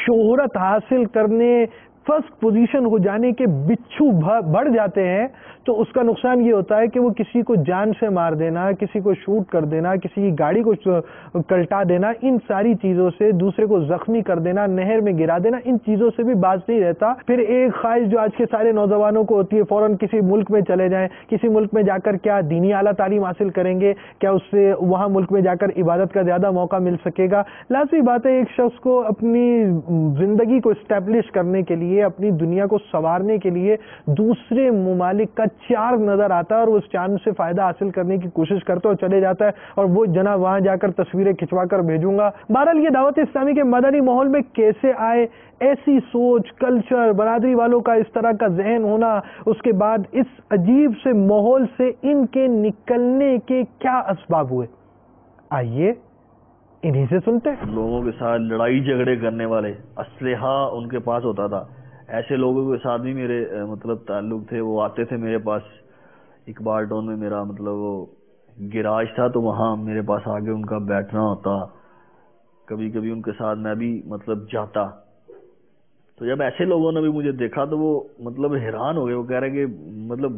شہرت حاصل کرنے، فرسٹ پوزیشن ہو جانے کے بچھو بڑھ جاتے ہیں تو اس کا نقصان یہ ہوتا ہے کہ وہ کسی کو جان سے مار دینا، کسی کو شوٹ کر دینا، کسی کی گاڑی کو کلٹا دینا، ان ساری چیزوں سے، دوسرے کو زخمی کر دینا، نہر میں گرا دینا، ان چیزوں سے بھی باز نہیں رہتا۔ پھر ایک خواہش جو آج کے سارے نوجوانوں کو ہوتی ہے، فوراً کسی ملک میں چلے جائیں، کسی ملک میں جا کر کیا دینی اعلیٰ تعلیم حاصل کریں گے، کیا اس سے وہاں ملک میں جا کر عبادت کا زیادہ موقع مل سکے گا۔ لازمی بات ہے ایک شخص کو اپنی زندگی کو اسٹیبلش کرنے کے لیے، اپنی دنیا کو سنوارنے کے لیے دوسرے ممالک کا چار نظر آتا ہے اور اس چاند سے فائدہ حاصل کرنے کی کوشش کرتا ہے اور چلے جاتا ہے، اور وہ جناب وہاں جا کر تصویریں کھنچوا کر بھیجوں گا۔ بہرحال یہ دعوت اسلامی کے مدنی ماحول میں کیسے آئے، ایسی سوچ، کلچر، برادری والوں کا اس طرح کا ذہن ہونا، اس کے بعد اس عجیب سے ماحول سے ان کے نکلنے کے کیا اسباب ہوئے، آئیے انہی سے سنتے ہیں۔ لوگوں کے ساتھ لڑائی جھگڑے کرنے والے، اسلحہ ان کے پاس ہوتا تھا، ایسے لوگوں کے ساتھ بھی میرے تعلق تھے۔ وہ آتے تھے میرے پاس، اقبال ٹاؤن میں میرا وہ گراج تھا، تو وہاں میرے پاس آگے ان کا بیٹھنا ہوتا، کبھی کبھی ان کے ساتھ میں بھی جاتا۔ تو جب ایسے لوگوں نے بھی مجھے دیکھا تو وہ حیران ہو گئے، وہ کہہ رہے کہ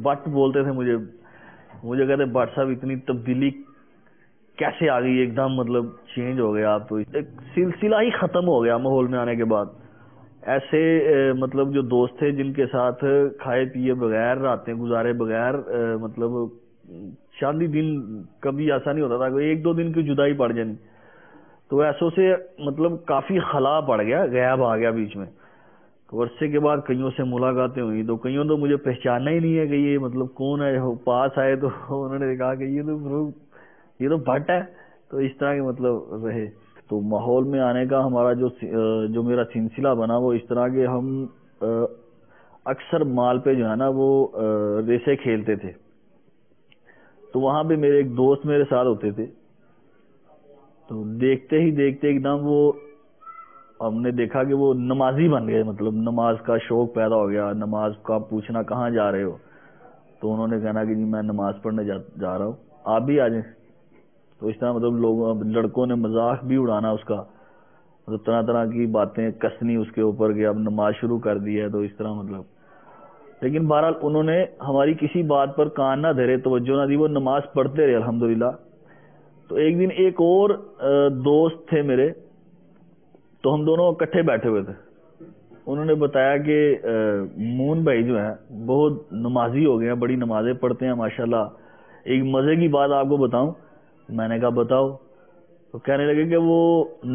بٹ بولتے تھے مجھے کہتے بٹ صاحب اتنی تبدیلی کیسے آ گئی، ایک دم چینج ہو گیا آپ، تو ایک سلسلہ ہی ختم ہو گیا ماحول میں آنے کے بعد۔ ایسے جو دوست تھے جن کے ساتھ کھائے پیے بغیر، راتیں گزارے بغیر، شادی دن کبھی ایسا نہیں ہوتا تھا کہ ایک دو دن کی جدائی پڑ جانی، تو ایسوں سے کافی خلا پڑ گیا، غیب آ گیا بیچ میں۔ عرصے کے بعد کئیوں سے ملاقاتیں ہوئی، تو کئیوں تو مجھے پہچاننا ہی نہیں ہے کہ یہ کون ہے۔ پاس آئے تو انہوں نے کہا کہ یہ تو بھٹ ہے، تو اس طرح کے رہے۔ تو ماحول میں آنے کا ہمارا جو میرا سلسلہ بنا، وہ اس طرح کے ہم اکثر مال پہ جو ہے نا وہ ریسے کھیلتے تھے، تو وہاں پہ میرے ایک دوست میرے ساتھ ہوتے تھے، تو دیکھتے ہی دیکھتے ایک دم ہم نے دیکھا کہ وہ نمازی بن گئے، نماز کا شوق پیدا ہو گیا۔ نماز کا پوچھنا کہاں جا رہے ہو، تو انہوں نے کہنا کہ جی میں نماز پڑھنے جا رہا ہوں، آپ بھی آ جائیں۔ تو اس طرح لوگوں لڑکوں نے مذاق بھی اڑانا اس کا، طرح طرح کی باتیں کسنی اس کے اوپر کہ اب نماز شروع کر دی ہے، تو اس طرح لیکن بہرحال انہوں نے ہماری کسی بات پر کان نہ دھرے، توجہ نہ دی، وہ نماز پڑھتے رہے الحمدللہ۔ تو ایک دن ایک اور دوست تھے میرے، تو ہم دونوں اکٹھے بیٹھے ہوئے تھے، انہوں نے بتایا کہ مون بھائی جو ہیں بہت نمازی ہو گئے ہیں، بڑی نمازیں پڑھتے ہیں ماشاءاللہ۔ ایک مزے کی بات آپ کو بتاؤں، میں نے کہا بتاؤ، تو کہنے لگے کہ وہ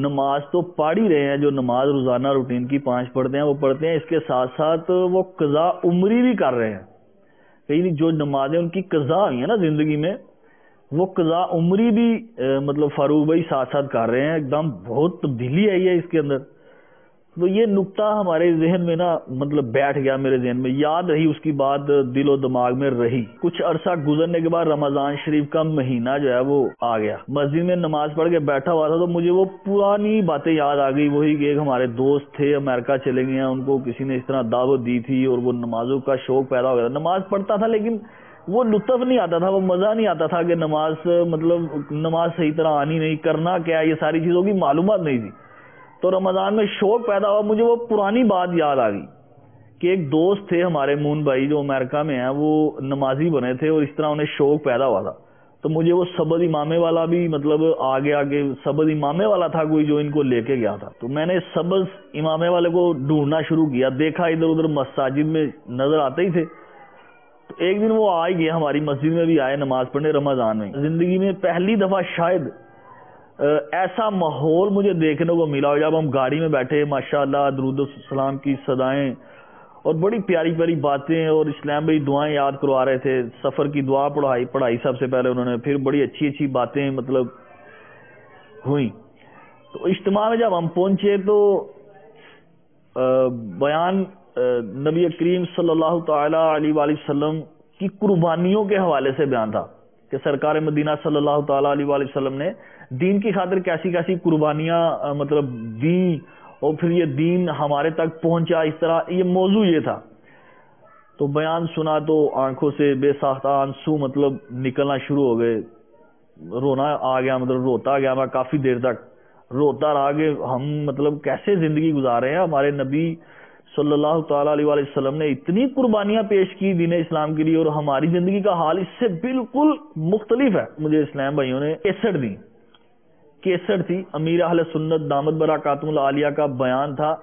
نماز تو پڑھ ہی رہے ہیں، جو نماز روزانہ روٹین کی 5 پڑھتے ہیں وہ پڑھتے ہیں، اس کے ساتھ ساتھ وہ قضاء عمری بھی کر رہے ہیں، یعنی جو نمازیں ان کی قضاء ہوئی ہیں نا زندگی میں، وہ قضاء عمری بھی فاروق بھائی ساتھ ساتھ کر رہے ہیں۔ ایک دم بہت تبدیلی آئی ہے اس کے اندر۔ تو یہ نقطہ ہمارے ذہن میں نا بیٹھ گیا، میرے ذہن میں یاد رہی، اس کی بات دل و دماغ میں رہی۔ کچھ عرصہ گزرنے کے بعد رمضان شریف کا مہینہ جو ہے وہ آ گیا، مسجد میں نماز پڑھ کے بیٹھا ہوا تھا، تو مجھے وہ پرانی باتیں یاد آ گئی، وہی کہ ایک ہمارے دوست تھے امریکہ چلے گئے ہیں، ان کو کسی نے اس طرح دعوت دی تھی اور وہ نمازوں کا شوق پیدا ہو گیا تھا۔ نماز پڑھتا تھا لیکن وہ لطف نہیں آتا تھا، وہ مزہ نہیں آتا تھا کہ نماز صحیح طرح آنی نہیں، کرنا کیا، یہ ساری چیزوں کی معلومات نہیں تھی۔ تو رمضان میں شوق پیدا ہوا، مجھے وہ پرانی بات یاد آ گئی کہ ایک دوست تھے ہمارے مون بھائی جو امریکہ میں ہیں، وہ نمازی بنے تھے اور اس طرح انہیں شوق پیدا ہوا تھا۔ تو مجھے وہ سبز امامے والا بھی آگے سبز امامے والا تھا کوئی جو ان کو لے کے گیا تھا، تو میں نے سبز امامے والے کو ڈھونڈنا شروع کیا، دیکھا ادھر ادھر مساجد میں نظر آتے ہی تھے۔ تو ایک دن وہ آ گئے، ہماری مسجد میں بھی آئے نماز پڑھنے رمضان میں۔ زندگی میں پہلی دفعہ شاید ایسا ماحول مجھے دیکھنے کو ملا، جب ہم گاڑی میں بیٹھے ماشاءاللہ درود السلام کی صدائیں اور بڑی پیاری پیاری باتیں، اور اسلام بھائی دعائیں یاد کروا رہے تھے، سفر کی دعا پڑھائی سب سے پہلے انہوں نے، پھر بڑی اچھی اچھی باتیں ہوئیں۔ تو اجتماع میں جب ہم پہنچے تو بیان نبی کریم صلی اللہ تعالی علیہ وآلہ وسلم کی قربانیوں کے حوالے سے بیان تھا کہ سرکار مدینہ صلی اللہ تعالی علیہ وآلہ وسلم نے دین کی خاطر کیسی کیسی قربانیاں دی، اور پھر یہ دین ہمارے تک پہنچا، اس طرح یہ موضوع یہ تھا۔ تو بیان سنا تو آنکھوں سے بے ساختہ آنسو نکلنا شروع ہو گئے، رونا آ گیا، روتا گیا میں کافی دیر تک روتا رہا کہ ہم مطلب کیسے زندگی گزارے ہیں. ہمارے نبی صلی اللہ تعالیٰ علیہ وآلہ وسلم نے اتنی قربانیاں پیش کی دین اسلام کے لیے، اور ہماری زندگی کا حال اس سے بالکل مختلف ہے. مجھے اسلام بھائیوں نے کیسٹ تھی، امیر اہل سنت دامت برکاتہم العالیہ کا بیان تھا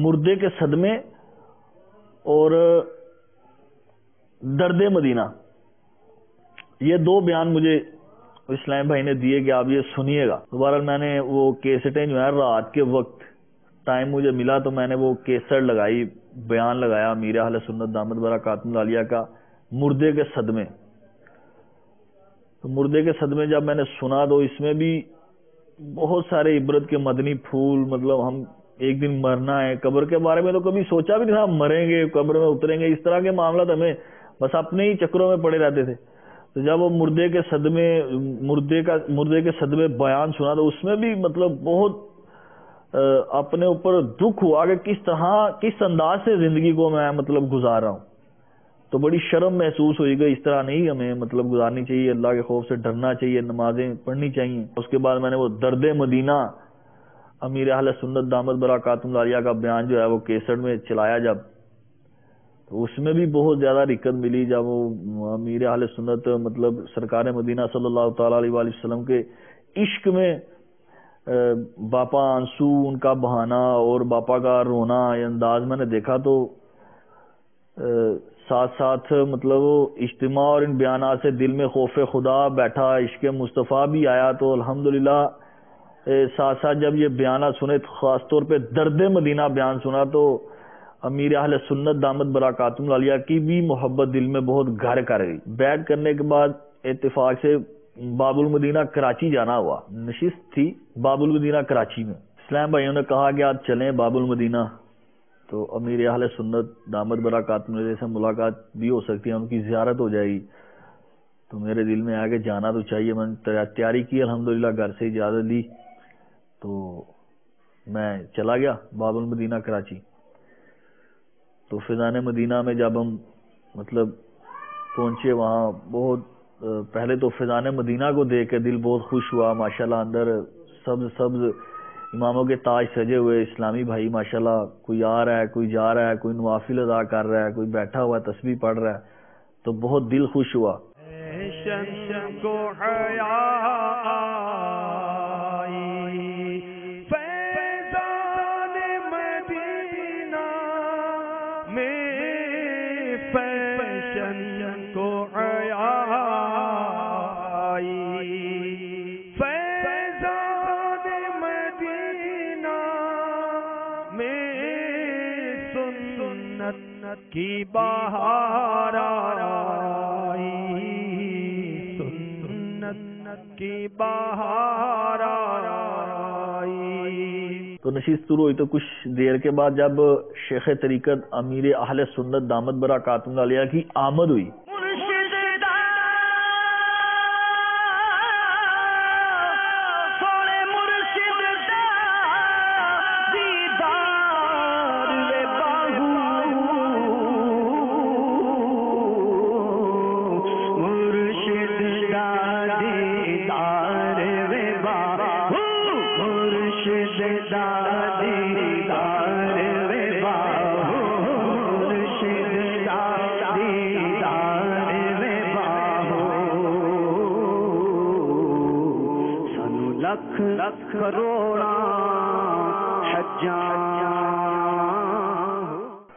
مردے کے صدمے اور درد مدینہ. یہ دو بیان مجھے اسلام بھائی نے دیے کہ آپ یہ سنیے گا. دوبارہ میں نے وہ کیسٹیں جو ہے رات کے وقت ٹائم مجھے ملا تو میں نے وہ کیسٹ لگائی، بیان لگایا امیر اہل سنت دامت برکاتہم العالیہ کا مردے کے صدمے. تو مردے کے صدمے جب میں نے سنا تو اس میں بھی بہت سارے عبرت کے مدنی پھول. مطلب ہم ایک دن مرنا ہے، قبر کے بارے میں تو کبھی سوچا بھی نہیں تھا، مریں گے قبر میں اتریں گے، اس طرح کے معاملات ہمیں بس اپنے ہی چکروں میں پڑے رہتے تھے. تو جب وہ مردے کے صدمے بیان سنا تو اس میں بھی مطلب بہت اپنے اوپر دکھ ہوا کہ کس انداز سے زندگی کو میں مطلب گزار رہا ہوں. تو بڑی شرم محسوس ہوئی کہ اس طرح نہیں ہمیں مطلب گزارنی چاہیے، اللہ کے خوف سے ڈرنا چاہیے، نمازیں پڑھنی چاہیے. اس کے بعد میں نے وہ درد مدینہ امیر اہل سنت دامت برکاتہم العالیہ کا بیان جو ہے وہ کیسٹ میں چلایا جب، تو اس میں بھی بہت زیادہ رکت ملی. جب وہ امیر اہل سنت مطلب سرکار مدینہ صلی اللہ تعالیٰ علیہ وآلہ وسلم کے عشق میں باپا آنسو ان کا بہانا اور باپا کا رونا یہ انداز میں نے دیکھا، تو ساتھ ساتھ مطلب اجتماع اور ان بیانات سے دل میں خوف خدا بیٹھا، عشق مصطفیٰ بھی آیا. تو الحمدللہ ساتھ ساتھ جب یہ بیانات سنے، خاص طور پہ درد مدینہ بیان سنا، تو امیر اہل سنت دامت برکاتہم العالیہ کی بھی محبت دل میں بہت گھر کر گئی. بیعت کرنے کے بعد اتفاق سے باب المدینہ کراچی جانا ہوا، نشست تھی باب المدینہ کراچی میں. اسلام بھائیوں نے کہا کہ آج چلیں باب المدینہ، تو امیر اہل سنت دامت برکاتہم العالیہ سے ملاقات بھی ہو سکتی ہے، ان کی زیارت ہو جائے گی. تو میرے دل میں آیا کہ جانا تو چاہیے. میں نے تیاری کی، الحمدللہ گھر سے اجازت لی تو میں چلا گیا باب المدینہ کراچی. تو فیضان مدینہ میں جب ہم مطلب پہنچے وہاں، بہت پہلے تو فیضان مدینہ کو دیکھ کے دل بہت خوش ہوا. ماشاءاللہ اندر سبز اماموں کے تاج سجے ہوئے اسلامی بھائی ماشاءاللہ، کوئی آ رہا ہے، کوئی جا رہا ہے، کوئی نوافل ادا کر رہا ہے، کوئی بیٹھا ہوا ہے تسبیح پڑھ رہا ہے. تو بہت دل خوش ہوا. کی بہار آئی، سنت کی بہار آئی. تو نشست شروع ہوئی تو کچھ دیر کے بعد جب شیخ طریقت امیر اہل سنت دامت برکاتہم العالیہ کی آمد ہوئی،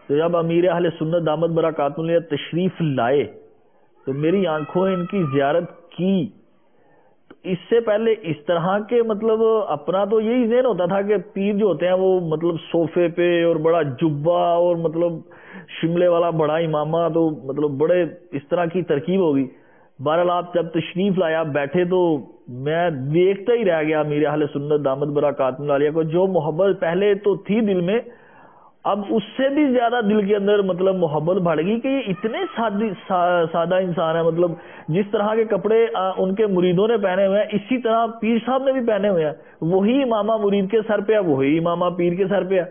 تو جب امیر اہل سنت دامت برکاتہم العالیہ تشریف لائے تو میری آنکھوں نے ان کی زیارت کی. تو اس سے پہلے اس طرح کے مطلب اپنا تو یہی ذہن ہوتا تھا کہ پیر جو ہوتے ہیں وہ مطلب صوفے پہ اور بڑا جبہ اور مطلب شملے والا بڑا امامہ، تو مطلب بڑے اس طرح کی ترکیب ہوگی. بہرحال آپ جب تشریف لائے، آپ بیٹھے تو میں دیکھتا ہی رہ گیا امیر اہل سنت دامت برکاتہم العالیہ کو. جو محبت پہلے تو تھی دل میں، اب اس سے بھی زیادہ دل کے اندر مطلب محبت بڑھ گئی کہ یہ اتنے سادہ انسان ہے. مطلب جس طرح کے کپڑے ان کے مریدوں نے پہنے ہوئے ہیں اسی طرح پیر صاحب نے بھی پہنے ہوئے ہیں. وہی امامہ مرید کے سر پہ ہے، وہی امامہ پیر کے سر پہ ہے.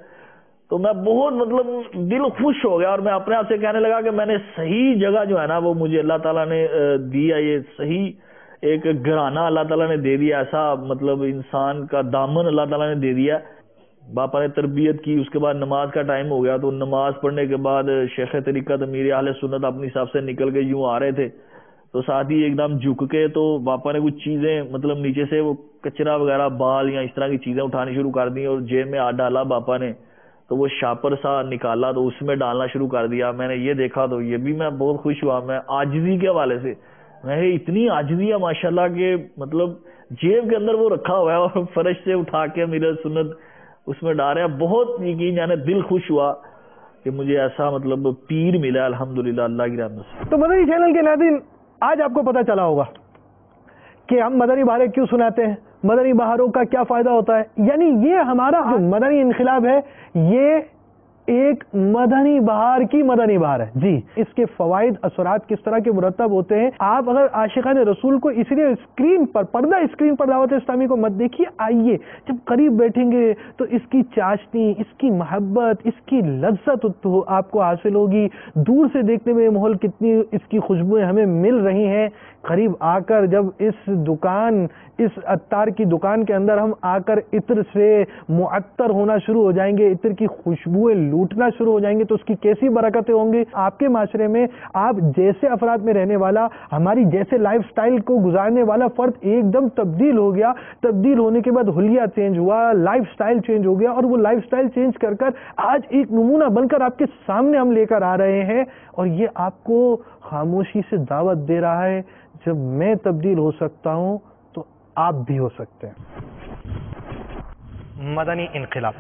تو میں بہت مطلب دل خوش ہو گیا اور میں اپنے آپ سے کہنے لگا کہ میں نے صحیح جگہ جو ہے نا وہ مجھے اللہ تعالیٰ نے دی ہے، یہ صحیح ایک گھرانہ اللہ تعالیٰ نے دے دیا, ایسا مطلب انسان کا دامن اللہ تعالیٰ نے دے دیا. باپا نے تربیت کی, اس کے بعد نماز کا ٹائم ہو گیا, تو نماز پڑھنے کے بعد شیخ طریقت امیر اہل سنت اپنی حساب سے نکل کے یوں آ رہے تھے, تو ساتھ ہی ایک دم جھک کے تو باپا نے کچھ چیزیں مطلب نیچے سے وہ کچرا وغیرہ بال یا اس طرح کی چیزیں اٹھانی شروع کر دی, اور جیب میں ہاتھ ڈالا باپا نے, تو وہ شاپر سا نکالا تو اس میں ڈالنا شروع کر دیا. میں نے یہ دیکھا تو یہ بھی میں بہت خوش ہوا. میں عاجزی کے حوالے سے میں اتنی عاجزی ہے ماشاءاللہ کہ مطلب جیب کے اندر وہ رکھا ہوا ہے اور فرش سے اٹھا کے میرے سنت اس میں ڈال رہے ہیں. بہت یقین یعنی دل خوش ہوا کہ مجھے ایسا مطلب پیر ملا الحمدللہ اللہ کی رحمت سے. تو مدنی چینل کے ناظرین, آج آپ کو پتہ چلا ہوگا کہ ہم مدنی بہاریں کیوں سناتے ہیں, مدنی بہاروں کا کیا فائدہ ہوتا ہے. یعنی یہ ہمارا جو مدنی انقلاب ہے یہ ایک مدنی بہار کی مدنی بہار ہے جی. اس کے فوائد اثرات کس طرح کے مرتب ہوتے ہیں. آپ اگر عاشقان رسول کو اس لیے اسکرین پر دعوت اسلامی کو مت دیکھیے, آئیے جب قریب بیٹھیں گے تو اس کی چاشنی, اس کی محبت, اس کی لذت تو آپ کو حاصل ہوگی. دور سے دیکھنے میں ماحول کتنی اس کی خوشبوئیں ہمیں مل رہی ہیں, قریب آ کر جب اس عطار کی دکان کے اندر ہم آ کر عطر سے معطر ہونا شروع ہو جائیں گے, عطر کی خوشبوئیں لوٹنا شروع ہو جائیں گے, تو اس کی کیسی برکتیں ہوں گی آپ کے معاشرے میں. آپ جیسے افراد میں رہنے والا, ہماری جیسے لائف سٹائل کو گزارنے والا فرد ایک دم تبدیل ہو گیا. تبدیل ہونے کے بعد حلیہ چینج ہوا, لائف سٹائل چینج ہو گیا, اور وہ لائف سٹائل چینج کر آج ایک نمونہ بن کر آپ کے سامنے ہم لے کر آ رہے ہیں. اور یہ آپ کو خاموشی سے دعوت دے رہا ہے, جب میں تبدیل ہو سکتا ہوں تو آپ بھی ہو سکتے ہیں. مدنی انقلاب.